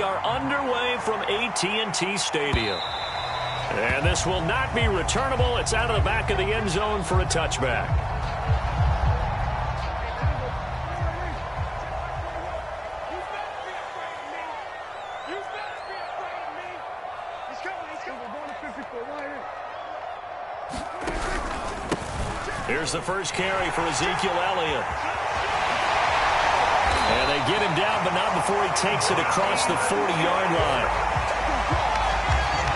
we are underway from AT&T Stadium. And this will not be returnable. It's out of the back of the end zone for a touchback. Here's the first carry for Ezekiel Elliott. And they get him down, but not before he takes it across the 40-yard line.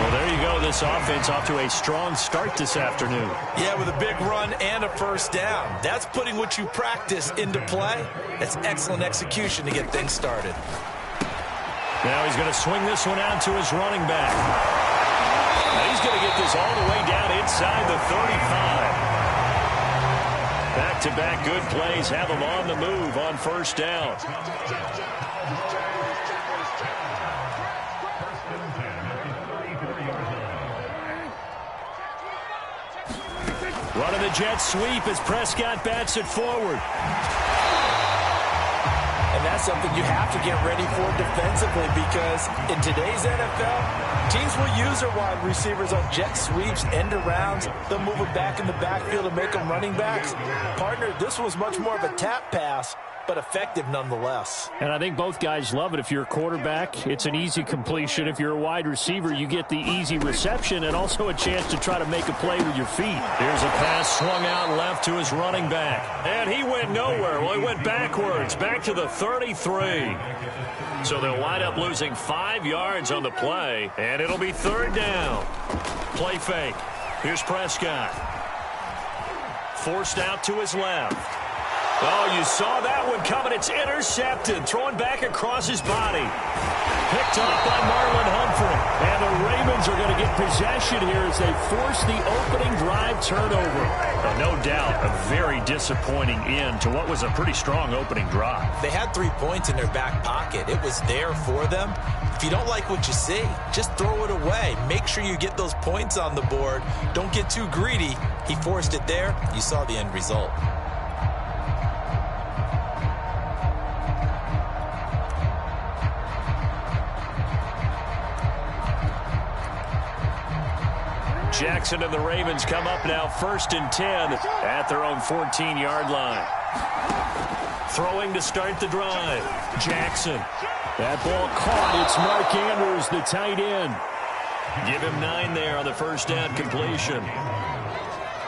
Well, there you go. This offense off to a strong start this afternoon. Yeah, with a big run and a first down. That's putting what you practice into play. That's excellent execution to get things started. Now he's going to swing this one out to his running back. Now he's going to get this all the way down inside the 35. Back-to-back good plays have him on the move on first down. Running the jet sweep as Prescott bats it forward. And that's something you have to get ready for defensively, because in today's NFL, teams will use their wide receivers on jet sweeps, end arounds. They'll move it back in the backfield and make them running backs. Partner, this was much more of a tap pass, but effective nonetheless. And I think both guys love it. If you're a quarterback, it's an easy completion. If you're a wide receiver, you get the easy reception and also a chance to try to make a play with your feet. Here's a pass swung out left to his running back. And he went nowhere. Well, he went backwards, back to the 33. So they'll wind up losing 5 yards on the play, and it'll be third down. Play fake. Here's Prescott. Forced out to his left. Oh, you saw that one coming. It's intercepted. Throwing back across his body. Picked up by Marlon Humphrey. And the Ravens are going to get possession here as they force the opening drive turnover. No doubt a very disappointing end to what was a pretty strong opening drive. They had 3 points in their back pocket. It was there for them. If you don't like what you see, just throw it away. Make sure you get those points on the board. Don't get too greedy. He forced it there. You saw the end result. Jackson and the Ravens come up now 1st and 10 at their own 14-yard line. Throwing to start the drive. Jackson. That ball caught. It's Mark Andrews, the tight end. Give him 9 there on the first down completion.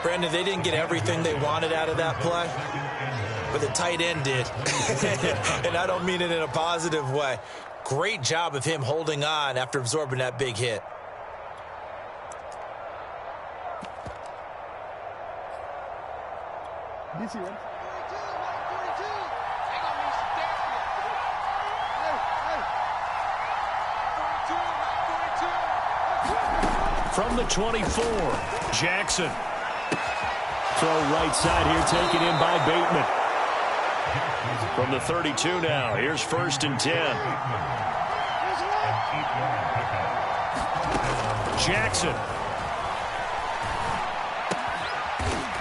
Brandon, they didn't get everything they wanted out of that play, but the tight end did. And I don't mean it in a positive way. Great job of him holding on after absorbing that big hit. From the 24, Jackson. Throw right side here, taken in by Bateman. From the 32 now, here's 1st and 10. Jackson.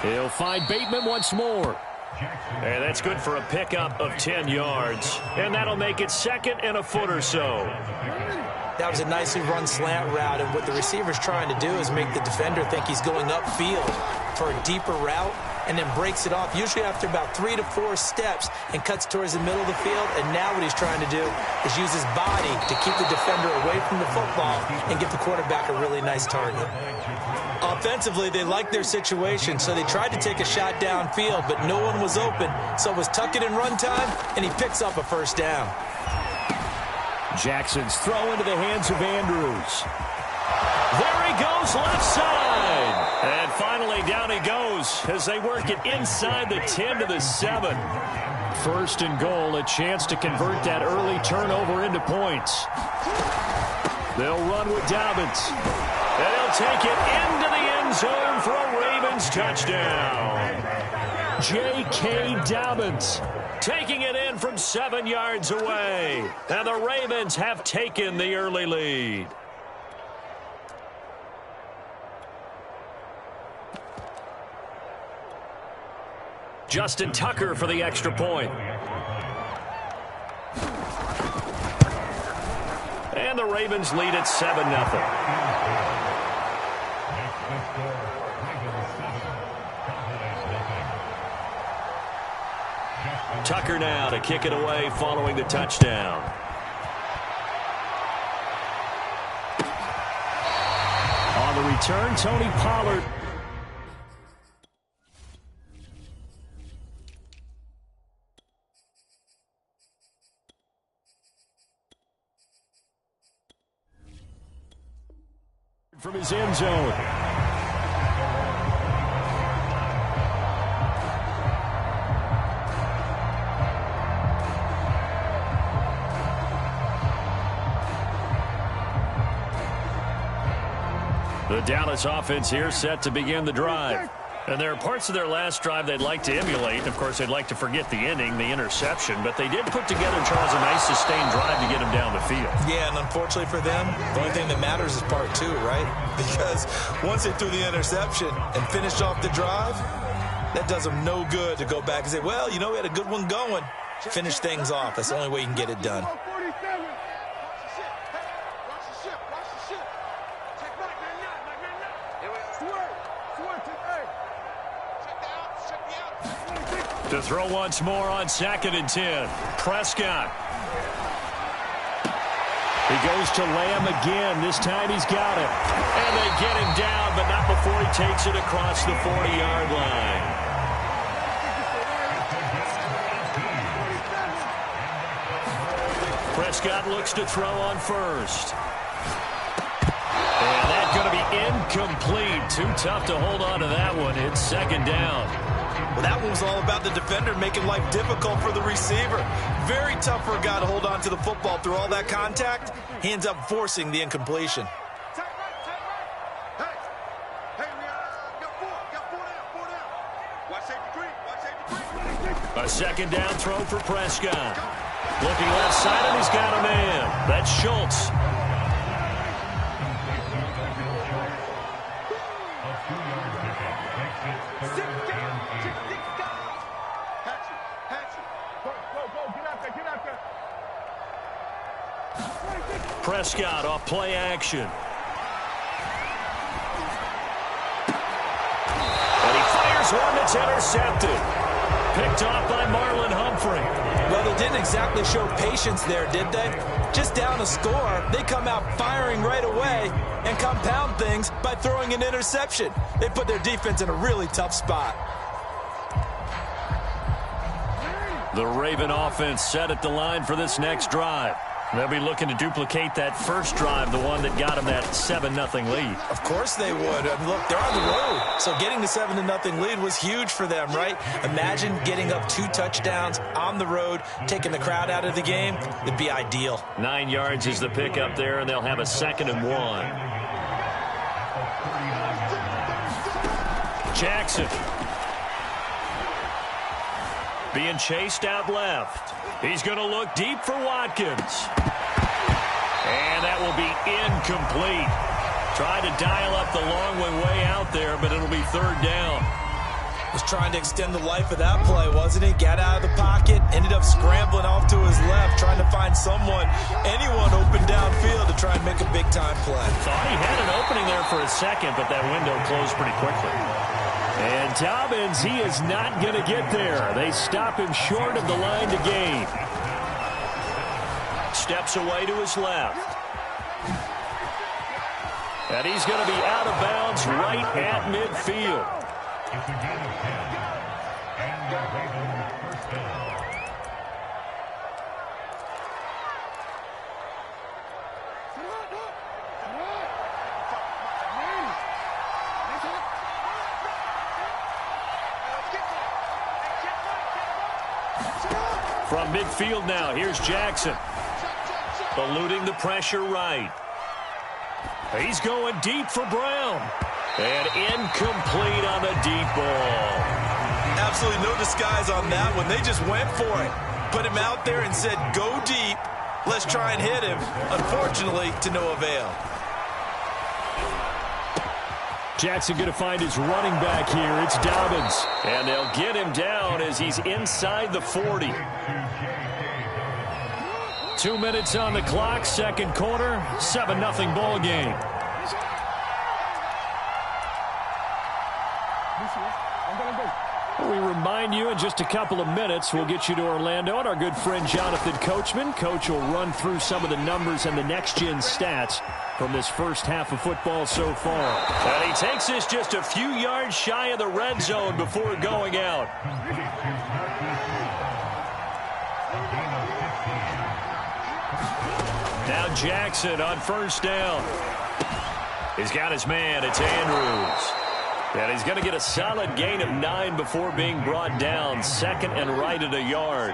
He'll find Bateman once more. And that's good for a pickup of 10 yards. And that'll make it 2nd and a foot or so. That was a nicely run slant route, and what the receiver's trying to do is make the defender think he's going upfield for a deeper route, and then breaks it off, usually after about 3 to 4 steps, and cuts towards the middle of the field. And now what he's trying to do is use his body to keep the defender away from the football and give the quarterback a really nice target. Offensively, they liked their situation, so they tried to take a shot downfield, but no one was open, so it was tuck it and run time, and he picks up a first down. Jackson's throw into the hands of Andrews. There he goes, left side. And finally, down he goes as they work it inside the 10 to the 7. 1st and goal, a chance to convert that early turnover into points. They'll run with Dobbins. And he'll take it into the end zone for a Ravens touchdown. J.K. Dobbins taking it in from 7 yards away. And the Ravens have taken the early lead. Justin Tucker for the extra point. And the Ravens lead at 7-0. Tucker now to kick it away following the touchdown. On the return, Tony Pollard. From his end zone. The Dallas offense here set to begin the drive. And there are parts of their last drive they'd like to emulate. Of course, they'd like to forget the inning, the interception. But they did put together, Charles, a nice sustained drive to get them down the field. Yeah, and unfortunately for them, the only thing that matters is part two, right? Because once they threw the interception and finished off the drive, that does them no good to go back and say, well, you know, we had a good one going. Finish things off. That's the only way you can get it done. To throw once more on 2nd and 10. Prescott. He goes to Lamb again. This time he's got it. And they get him down, but not before he takes it across the 40-yard line. Prescott looks to throw on first. And that's going to be incomplete. Too tough to hold on to that one. It's 2nd down. Well, that one was all about the defender making life difficult for the receiver. Very tough for a guy to hold on to the football through all that contact. He ends up forcing the incompletion. A 2nd down throw for Prescott. Looking left side, and he's got a man. That's Schultz. Prescott off play action. And he fires one that's intercepted. Picked off by Marlon Humphrey. Well, they didn't exactly show patience there, did they? Just down a score, they come out firing right away and compound things by throwing an interception. They put their defense in a really tough spot. The Raven offense set at the line for this next drive. They'll be looking to duplicate that first drive, the one that got them that 7-0 lead. Of course they would. I mean, look, they're on the road, so getting the 7-0 lead was huge for them, right? Imagine getting up 2 touchdowns on the road, taking the crowd out of the game. It'd be ideal. 9 yards is the pickup there, and they'll have a 2nd and 1. Jackson. Being chased out left. He's going to look deep for Watkins. And that will be incomplete. Tried to dial up the long one way out there, but it'll be 3rd down. Was trying to extend the life of that play, wasn't he? Got out of the pocket, ended up scrambling off to his left, trying to find anyone open downfield to try and make a big-time play. Thought he had an opening there for a second, but that window closed pretty quickly. And Dobbins, he is not going to get there. They stop him short of the line to gain. Steps away to his left. And he's going to be out of bounds right at midfield. From midfield now, here's Jackson. Eluding the pressure right. He's going deep for Brown. And incomplete on the deep ball. Absolutely no disguise on that one. They just went for it. Put him out there and said, go deep. Let's try and hit him. Unfortunately, to no avail. Jackson going to find his running back here. It's Dobbins. And they'll get him down as he's inside the 40. 2 minutes on the clock, second quarter, 7-0 ball game. We remind you in just a couple of minutes we'll get you to Orlando and our good friend Jonathan Coachman. Coach will run through some of the numbers and the next-gen stats from this first half of football so far. And he takes this just a few yards shy of the red zone before going out. Now Jackson on first down. He's got his man. It's Andrews. And he's going to get a solid gain of 9 before being brought down. Second and right at a yard.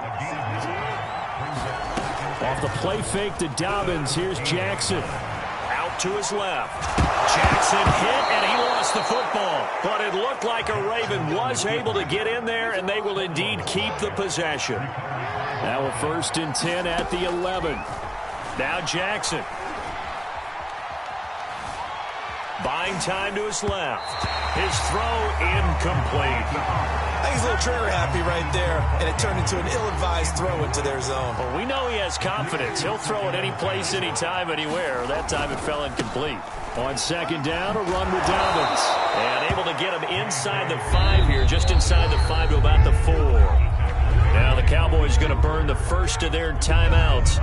Off the play fake to Dobbins. Here's Jackson. Out to his left. Jackson hit, and he lost the football. But it looked like a Raven was able to get in there, and they will indeed keep the possession. Now a 1st and 10 at the 11. Now Jackson. Buying time to his left. His throw incomplete. I think he's a little trigger happy right there, and it turned into an ill-advised throw into their zone. Well, we know he has confidence. He'll throw it any place, anytime, anywhere. That time it fell incomplete. On second down, a run with Dobbins. And able to get him inside the 5 here, just inside the 5 to about the 4. Now the Cowboys going to burn the first of their timeouts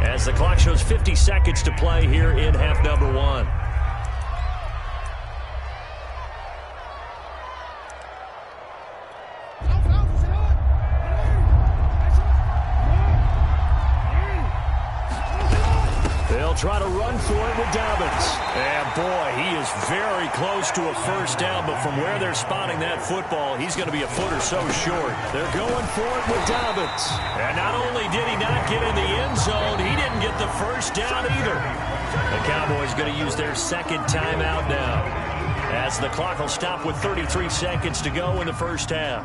as the clock shows 50 seconds to play here in half number 1. Try to run for it with Dobbins. And boy, he is very close to a first down, but from where they're spotting that football, he's going to be a foot or so short. They're going for it with Dobbins. And not only did he not get in the end zone, he didn't get the first down either. The Cowboys going to use their second timeout now, as the clock will stop with 33 seconds to go in the first half.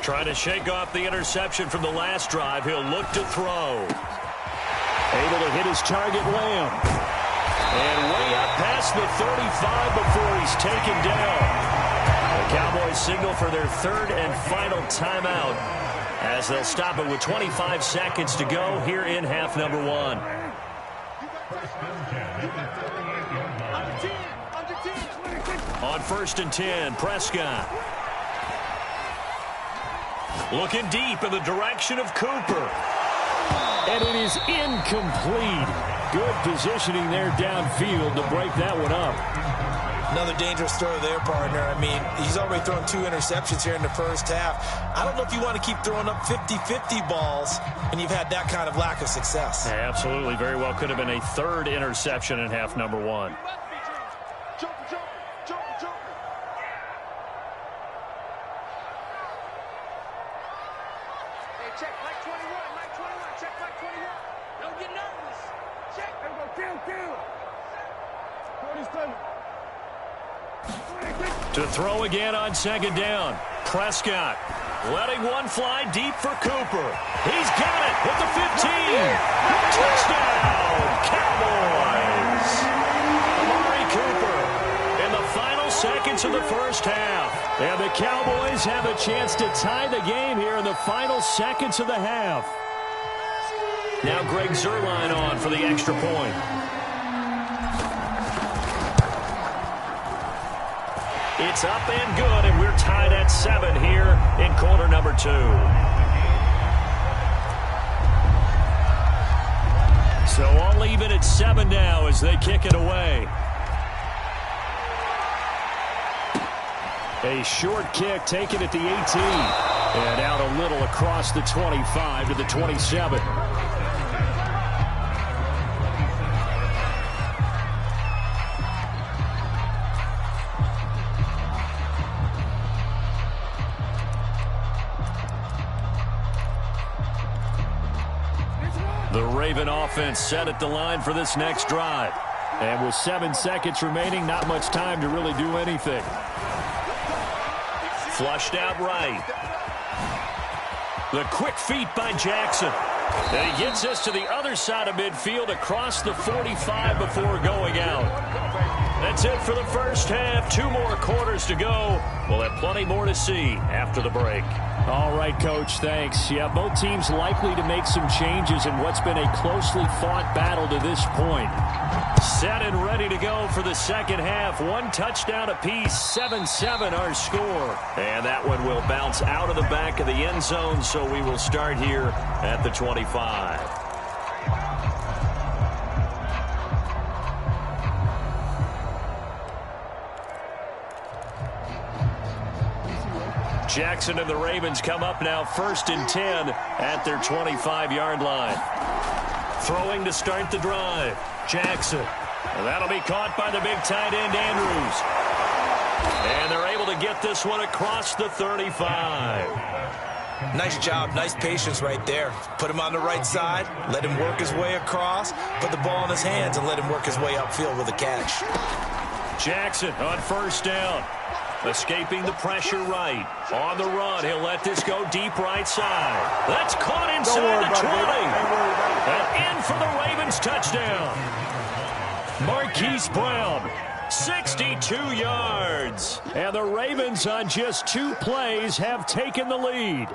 Trying to shake off the interception from the last drive. He'll look to throw. Able to hit his target, Lamb. And way up past the 35 before he's taken down. The Cowboys signal for their third and final timeout as they'll stop it with 25 seconds to go here in half number 1. On 1st and 10, Prescott. Looking deep in the direction of Cooper. And it is incomplete. Good positioning there downfield to break that one up. Another dangerous throw there, partner. I mean, he's already thrown 2 interceptions here in the first half. I don't know if you want to keep throwing up 50-50 balls and you've had that kind of lack of success. Yeah, absolutely. Very well could have been a 3rd interception in half number 1. To throw again on second down. Prescott letting one fly deep for Cooper. He's got it at the 15. Touchdown, Cowboys. Amari Cooper in the final seconds of the first half. And the Cowboys have a chance to tie the game here in the final seconds of the half. Now Greg Zuerlein on for the extra point. It's up and good, and we're tied at 7 here in quarter number 2. So all even at 7 now as they kick it away. A short kick taken at the 18. And out a little across the 25 to the 27. The Raven offense set at the line for this next drive. And with 7 seconds remaining, not much time to really do anything. Flushed out right. The quick feet by Jackson. And he gets us to the other side of midfield across the 45 before going out. That's it for the first half. 2 more quarters to go. We'll have plenty more to see after the break. All right, Coach, thanks. Yeah, both teams likely to make some changes in what's been a closely fought battle to this point. Set and ready to go for the second half. 1 touchdown apiece, 7-7 our score. And that one will bounce out of the back of the end zone, so we will start here at the 25. Jackson and the Ravens come up now 1st and 10 at their 25-yard line. Throwing to start the drive. Jackson. And that'll be caught by the big tight end, Andrews. And they're able to get this one across the 35. Nice job, nice patience right there. Put him on the right side, let him work his way across, put the ball in his hands, and let him work his way upfield with a catch. Jackson on 1st down. Escaping the pressure right. On the run, he'll let this go deep right side. That's caught inside the 20. And in for the Ravens touchdown. Marquise Brown, 62 yards. And the Ravens on just 2 plays have taken the lead.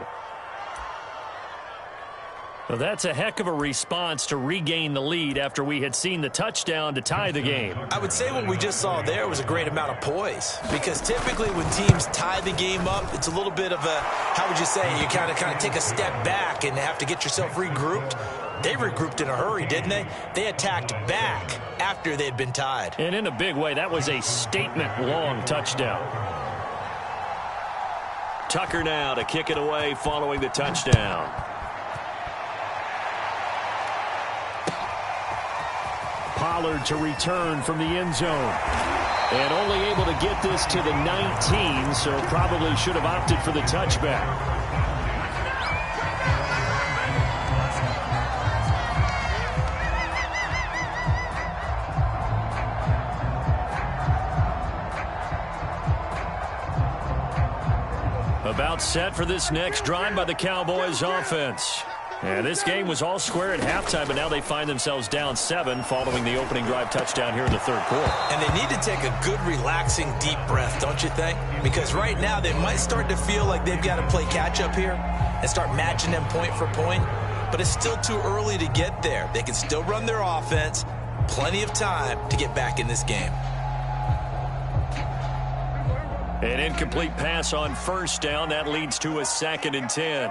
Well, that's a heck of a response to regain the lead after we had seen the touchdown to tie the game. I would say what we just saw there was a great amount of poise, because typically when teams tie the game up, it's a little bit of a, how would you say, you kind of take a step back and have to get yourself regrouped. They regrouped in a hurry, didn't they? They attacked back after they had been tied. And in a big way, that was a statement-long touchdown. Tucker now to kick it away following the touchdown. Pollard to return from the end zone. And only able to get this to the 19, so probably should have opted for the touchback. About set for this next drive by the Cowboys offense. And this game was all square at halftime, but now they find themselves down 7 following the opening drive touchdown here in the 3rd quarter. And they need to take a good, relaxing, deep breath, don't you think? Because right now they might start to feel like they've got to play catch-up here and start matching them point for point. But it's still too early to get there. They can still run their offense. Plenty of time to get back in this game. An incomplete pass on 1st down. That leads to a 2nd and 10.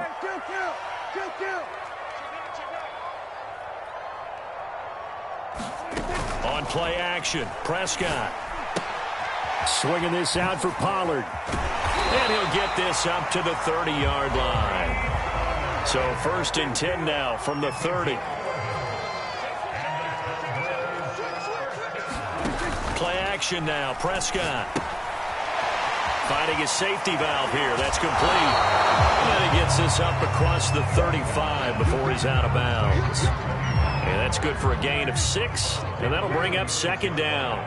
On play action, Prescott. Swinging this out for Pollard. And he'll get this up to the 30-yard line. So 1st and 10 now from the 30. Play action now, Prescott. Finding his safety valve here. That's complete. And he gets this up across the 35 before he's out of bounds. And that's good for a gain of 6. And that'll bring up 2nd down.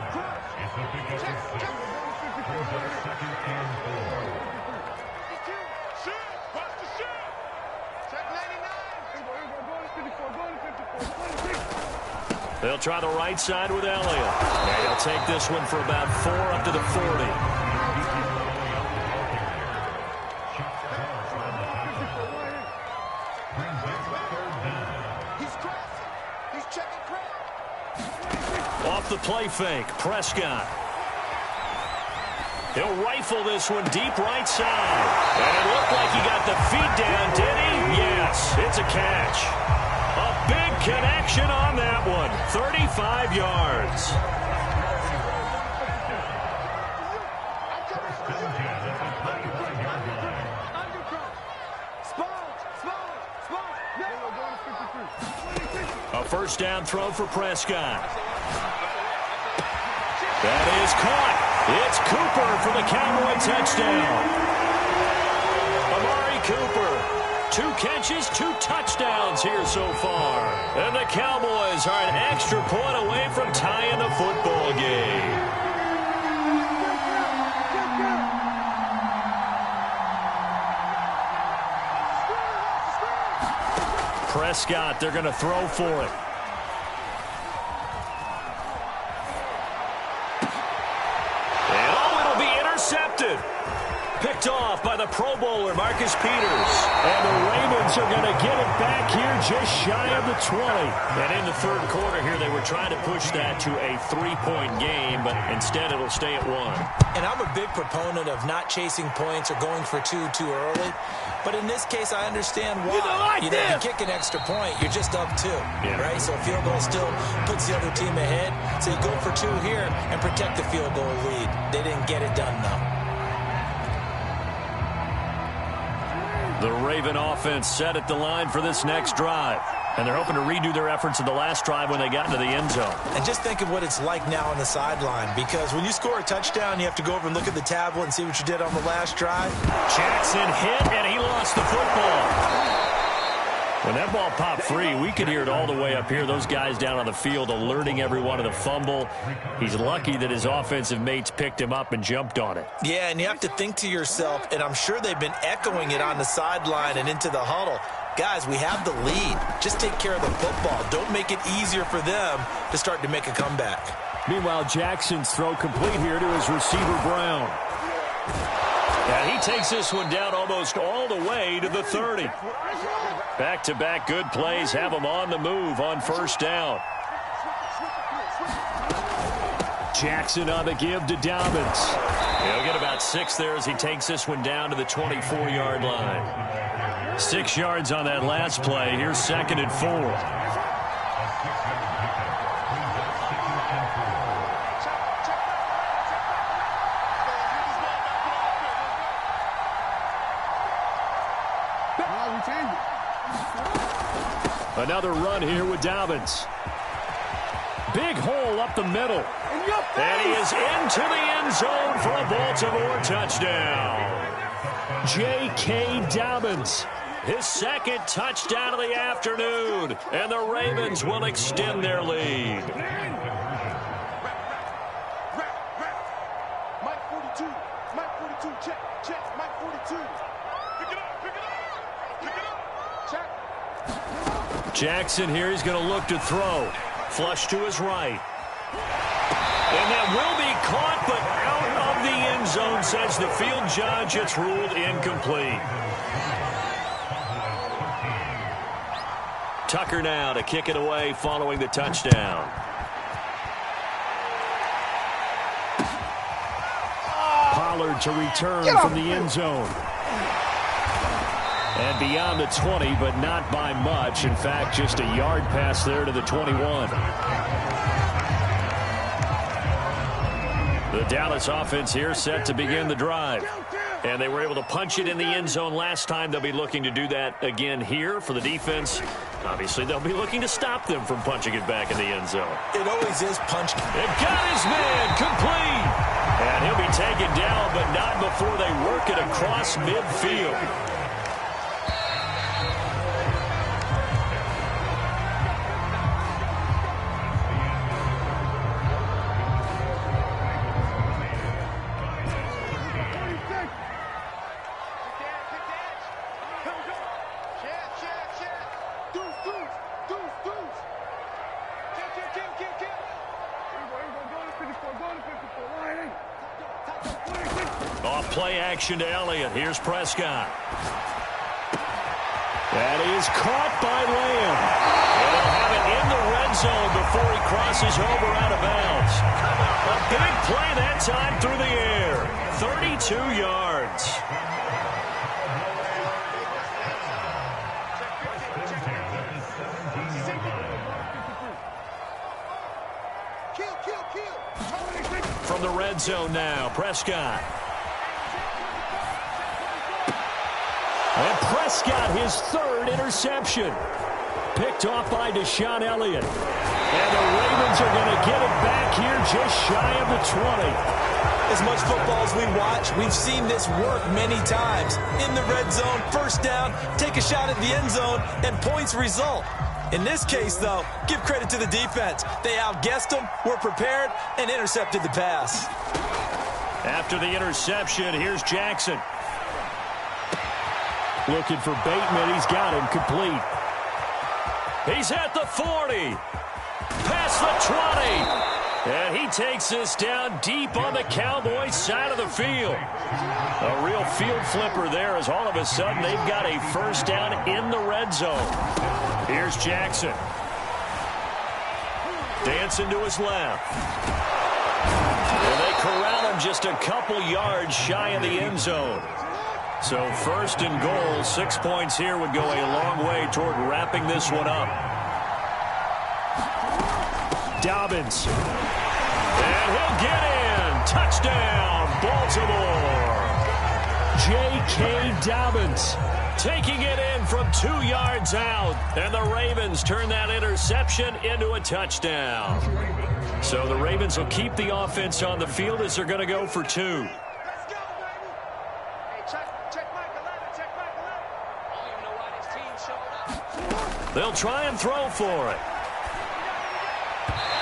They'll try the right side with Elliott. And he'll take this one for about 4 up to the 40. Off the play fake, Prescott. He'll rifle this one deep right side. And it looked like he got the feet down, did he? Yes, it's a catch. A big connection on that one. 35 yards. A 1st down throw for Prescott. That is caught. It's Cooper for the Cowboy touchdown. Amari Cooper, 2 catches, 2 touchdowns here so far. And the Cowboys are an extra point away from tying the football game. Prescott, they're going to throw for it. And it'll be intercepted. Picked off by the Pro Bowler, Marcus Peters. And the Ravens are going to get it back here just shy of the 20. And in the third quarter here, they were trying to push that to a 3-point game, but instead it'll stay at 1. And I'm a big proponent of not chasing points or going for two too early. But in this case, I understand why. You know, you kick an extra point, you're just up 2, right? So a field goal still puts the other team ahead. So you go for 2 here and protect the field goal lead. They didn't get it done, though. The Raven offense set at the line for this next drive. And they're hoping to redo their efforts in the last drive when they got into the end zone. And just think of what it's like now on the sideline, because when you score a touchdown, you have to go over and look at the tablet and see what you did on the last drive. Jackson hit, and he lost the football. When that ball popped free, we could hear it all the way up here. Those guys down on the field alerting everyone of the fumble. He's lucky that his offensive mates picked him up and jumped on it. Yeah, and you have to think to yourself, and I'm sure they've been echoing it on the sideline and into the huddle. Guys, we have the lead. Just take care of the football. Don't make it easier for them to start to make a comeback. Meanwhile, Jackson's throw complete here to his receiver, Brown. And he takes this one down almost all the way to the 30. Back-to-back good plays have him on the move on first down. Jackson on the give to Dobbins. He'll get about 6 there as he takes this one down to the 24-yard line. 6 yards on that last play. Here's 2nd and 4. Another run here with Dobbins. Big hole up the middle. And he is into the end zone for a Baltimore touchdown. J.K. Dobbins. His 2nd touchdown of the afternoon. And the Ravens will extend their lead. Mike 42. Mike 42. Check. Mike 42. Pick it up. Check. Jackson here, he's going to look to throw. Flush to his right. And that will be caught, but out of the end zone, says the field judge. It's ruled incomplete. Tucker now to kick it away following the touchdown. Pollard to return from the end zone. And beyond the 20, but not by much. In fact, just a yard pass there to the 21. The Dallas offense here set to begin the drive. And they were able to punch it in the end zone last time. They'll be looking to do that again here for the defense. Obviously, they'll be looking to stop them from punching it back in the end zone. It always is punch. They've got his man complete. And he'll be taken down, but not before they work it across midfield. Play action to Elliott. Here's Prescott. That is caught by Lamb. And they'll have it in the red zone before he crosses over out of bounds. A big play that time through the air. 32 yards. From the red zone now, Prescott. And Prescott, his 3rd interception. Picked off by Deshaun Elliott. And the Ravens are going to get it back here just shy of the 20. As much football as we watch, we've seen this work many times. In the red zone, first down, take a shot at the end zone, and points result. In this case, though, give credit to the defense. They outguessed them, were prepared, and intercepted the pass. After the interception, here's Jackson. Looking for Bateman. He's got him complete. He's at the 40. Past the 20. And he takes this down deep on the Cowboys side of the field. A real field flipper there as all of a sudden they've got a first down in the red zone. Here's Jackson. Dancing to his left. And they corral him just a couple yards shy of the end zone. So first and goal, 6 points here would go a long way toward wrapping this one up. Dobbins. And he'll get in. Touchdown, Baltimore. J.K. Dobbins taking it in from 2 yards out. And the Ravens turn that interception into a touchdown. So the Ravens will keep the offense on the field as they're going to go for 2. They'll try and throw for it.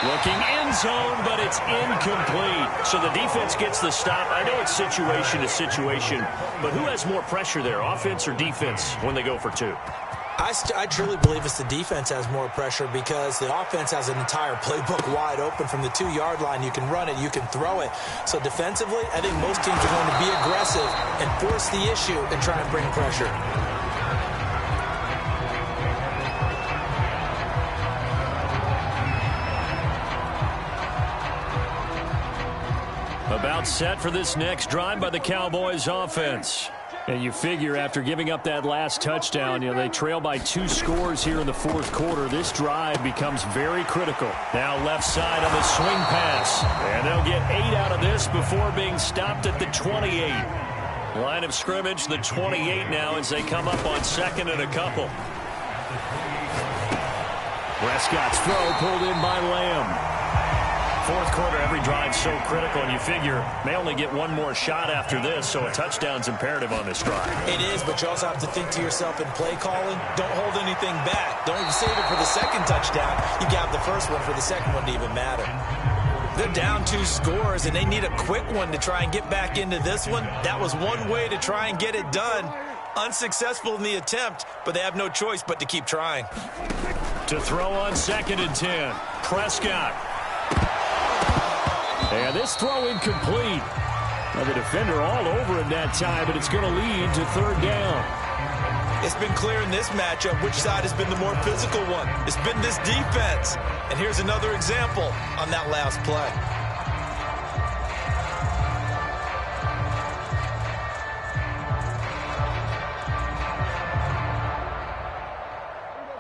Looking end zone, but it's incomplete. So the defense gets the stop. I know it's situation to situation, but who has more pressure there, offense or defense, when they go for 2? I truly believe it's the defense has more pressure because the offense has an entire playbook wide open from the 2-yard line. You can run it, you can throw it. So defensively, I think most teams are going to be aggressive and force the issue and try and bring pressure. About set for this next drive by the Cowboys offense. And you figure after giving up that last touchdown, they trail by 2 scores here in the fourth quarter. This drive becomes very critical. Now left side on the swing pass. And they'll get 8 out of this before being stopped at the 28. Line of scrimmage, the 28 now as they come up on second and a couple. Prescott's throw pulled in by Lamb. Fourth quarter, every drive so critical, and you figure may only get one more shot after this, so a touchdown's imperative on this drive. It is, but you also have to think to yourself in play calling, don't hold anything back. Don't save it for the second touchdown. You got the first one for the second one to even matter. They're down 2 scores, and they need a quick one to try and get back into this one. That was one way to try and get it done. Unsuccessful in the attempt, but they have no choice but to keep trying. To throw on second and 10, Prescott. And this throw incomplete. Now the defender all over him that time, but it's going to lead to third down. It's been clear in this matchup which side has been the more physical one. It's been this defense. And here's another example on that last play.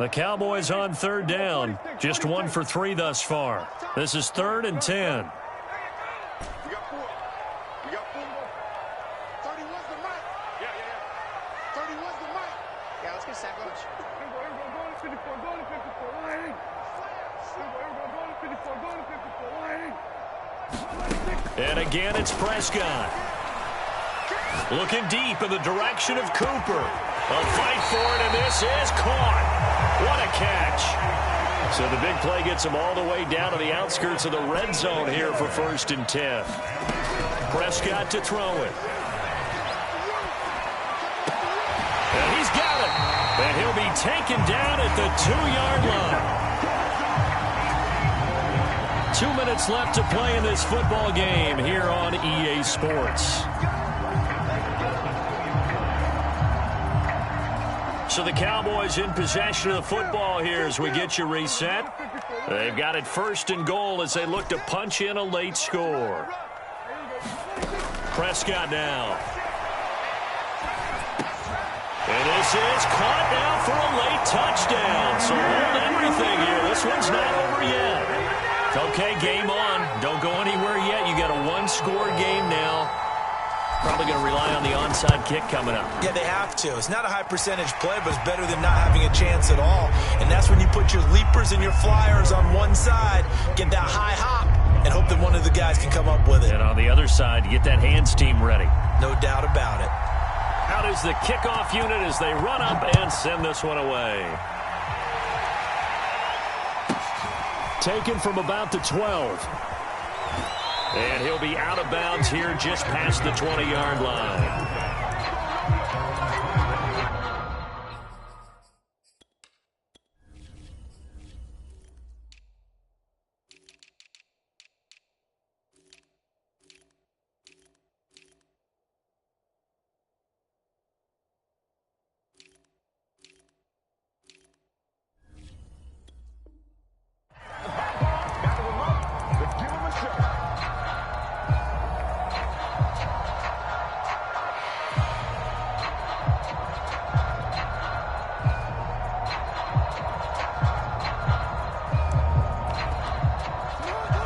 The Cowboys on third down. Just 1 for 3 thus far. This is 3rd and 10. And again, it's Prescott. Looking deep in the direction of Cooper. A fight for it, and this is caught. What a catch. So the big play gets him all the way down to the outskirts of the red zone here for 1st and 10. Prescott to throw it. And he's got it. And he'll be taken down at the 2-yard line. 2 minutes left to play in this football game here on EA Sports. So the Cowboys in possession of the football here as we get you reset. They've got it 1st and goal as they look to punch in a late score. Prescott now. And this is caught now for a late touchdown. So hold everything here. This one's not over yet. Okay, game on. Don't go anywhere yet. You got a 1-score game now. Probably going to rely on the onside kick coming up. Yeah, they have to. It's not a high percentage play, but it's better than not having a chance at all. And that's when you put your leapers and your flyers on one side, get that high hop, and hope that one of the guys can come up with it. And on the other side, get that hands team ready. No doubt about it. Out is the kickoff unit as they run up and send this one away. Taken from about the 12. And he'll be out of bounds here just past the 20-yard line.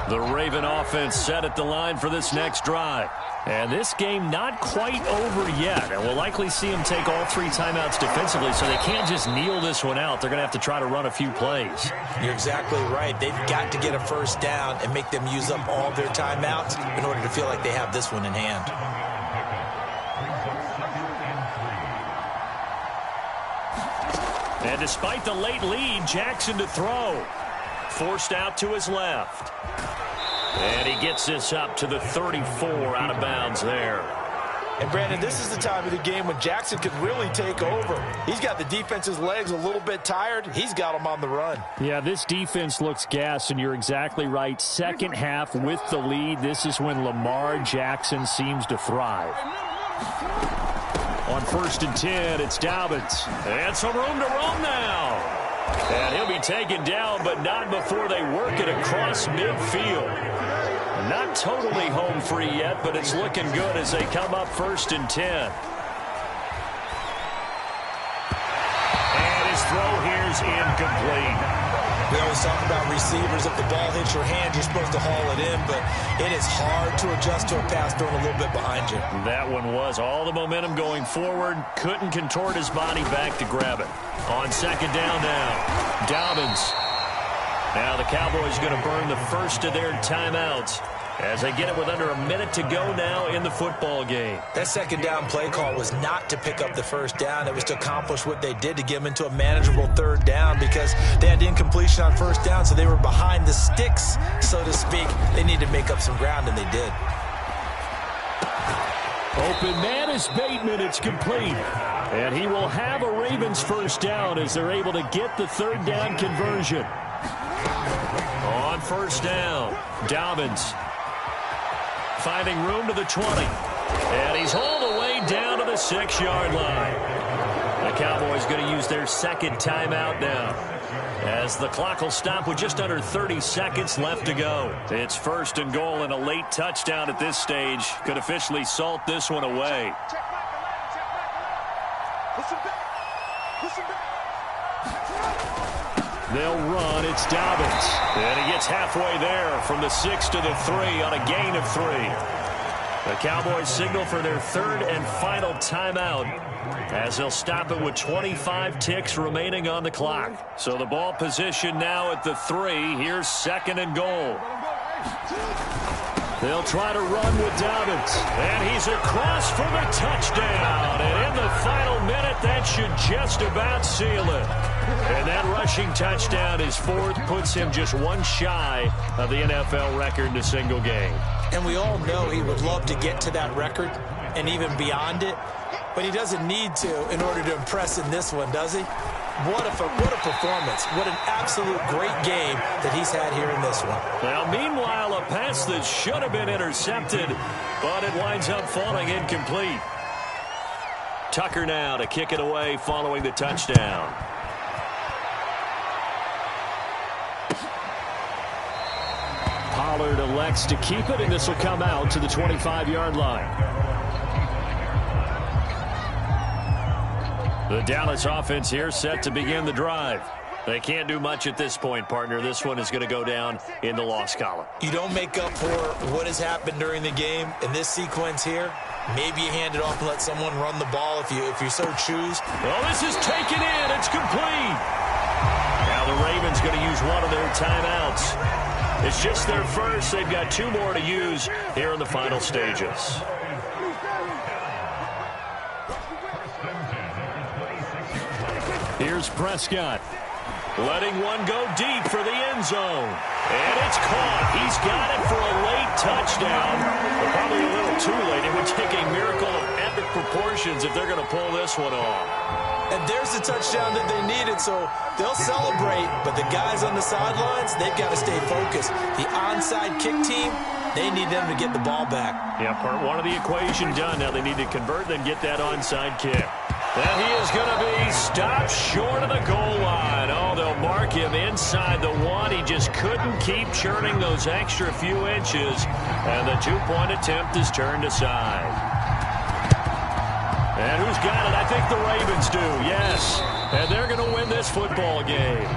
The Raven offense set at the line for this next drive. And this game not quite over yet. And we'll likely see them take all 3 timeouts defensively, so they can't just kneel this one out. They're going to have to try to run a few plays. You're exactly right. They've got to get a first down and make them use up all their timeouts in order to feel like they have this one in hand. And despite the late lead, Jackson to throw. Forced out to his left. And he gets this up to the 34 out of bounds there. And, Brandon, this is the time of the game when Jackson could really take over. He's got the defense's legs a little bit tired. He's got them on the run. Yeah, this defense looks gassed, and you're exactly right. Second half with the lead, this is when Lamar Jackson seems to thrive. On 1st and 10, it's Dobbins. And some room to roam now. And he'll be taken down, but not before they work it across midfield. Not totally home free yet, but it's looking good as they come up 1st and 10. And his throw here's incomplete. We always talk about receivers. If the ball hits your hand, you're supposed to haul it in, but it is hard to adjust to a pass thrown a little bit behind you. That one was all the momentum going forward. Couldn't contort his body back to grab it. On 2nd down now, Dobbins. Now the Cowboys going to burn the first of their timeouts as they get it with under a minute to go now in the football game. That 2nd down play call was not to pick up the first down. It was to accomplish what they did to get them into a manageable 3rd down because they had incompletion on 1st down, so they were behind the sticks, so to speak. They needed to make up some ground, and they did. Open man is Bateman. It's complete. And he will have a Ravens first down as they're able to get the 3rd down conversion. On 1st down, Dobbins finding room to the 20. And he's all the way down to the 6-yard line. The Cowboys going to use their 2nd timeout now, as the clock will stop with just under 30 seconds left to go. It's 1st and goal, and a late touchdown at this stage could officially salt this one away. They'll run. It's Dobbins. And he gets halfway there from the 6 to the 3 on a gain of 3. The Cowboys signal for their 3rd and final timeout as they'll stop it with 25 ticks remaining on the clock. So the ball position now at the 3. Here's 2nd and goal. They'll try to run with Dobbins. And he's across for the touchdown. And in the final minute, that should just about seal it. And that rushing touchdown, his 4th, puts him just one shy of the NFL record in a single game. And we all know he would love to get to that record and even beyond it. But he doesn't need to in order to impress in this one, does he? What a performance. What an absolute great game that he's had here in this one. Now, meanwhile, a pass that should have been intercepted, but it winds up falling incomplete. Tucker now to kick it away following the touchdown. Pollard elects to keep it, and this will come out to the 25-yard line. The Dallas offense here set to begin the drive. They can't do much at this point, partner. This one is going to go down in the loss column. You don't make up for what has happened during the game in this sequence here. Maybe you hand it off and let someone run the ball if you so choose. Well, this is taken in. It's complete. Now the Ravens going to use one of their timeouts. It's just their first. They've got 2 more to use here in the final stages. Here's Prescott, letting one go deep for the end zone. And it's caught. He's got it for a late touchdown. But probably a little too late. It would take a miracle of epic proportions if they're going to pull this one off. And there's the touchdown that they needed, so they'll celebrate. But the guys on the sidelines, they've got to stay focused. The onside kick team, they need them to get the ball back. Yeah, part 1 of the equation done. Now they need to convert and then get that onside kick. And he is going to be stopped short of the goal line. Oh, they'll mark him inside the 1. He just couldn't keep churning those extra few inches. And the 2-point attempt is turned aside. And who's got it? I think the Ravens do, yes. And they're going to win this football game.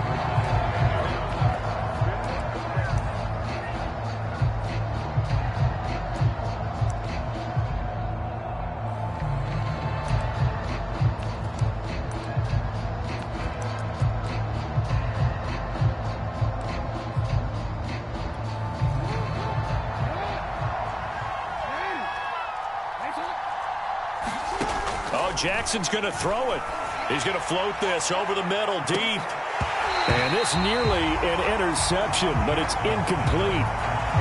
Jackson's going to throw it. He's going to float this over the middle, deep. And this nearly an interception, but it's incomplete.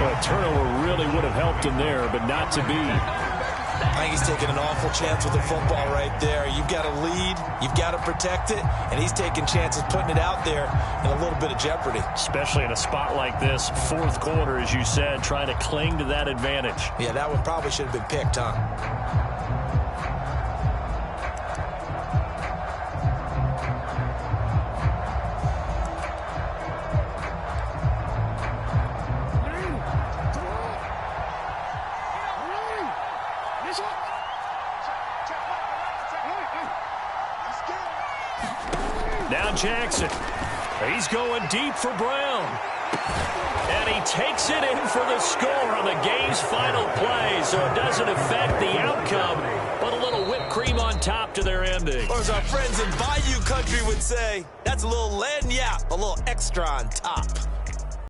Well, a turnover really would have helped him there, but not to be. I think he's taking an awful chance with the football right there. You've got to lead, you've got to protect it, and he's taking chances putting it out there in a little bit of jeopardy. Especially in a spot like this, fourth quarter, as you said, trying to cling to that advantage. Yeah, that one probably should have been picked, huh? Now Jackson. He's going deep for Brown. And he takes it in for the score on the game's final play, so it doesn't affect the outcome, but a little whipped cream on top to their ending. Or as our friends in Bayou Country would say, that's a little lagniappe, a little extra on top.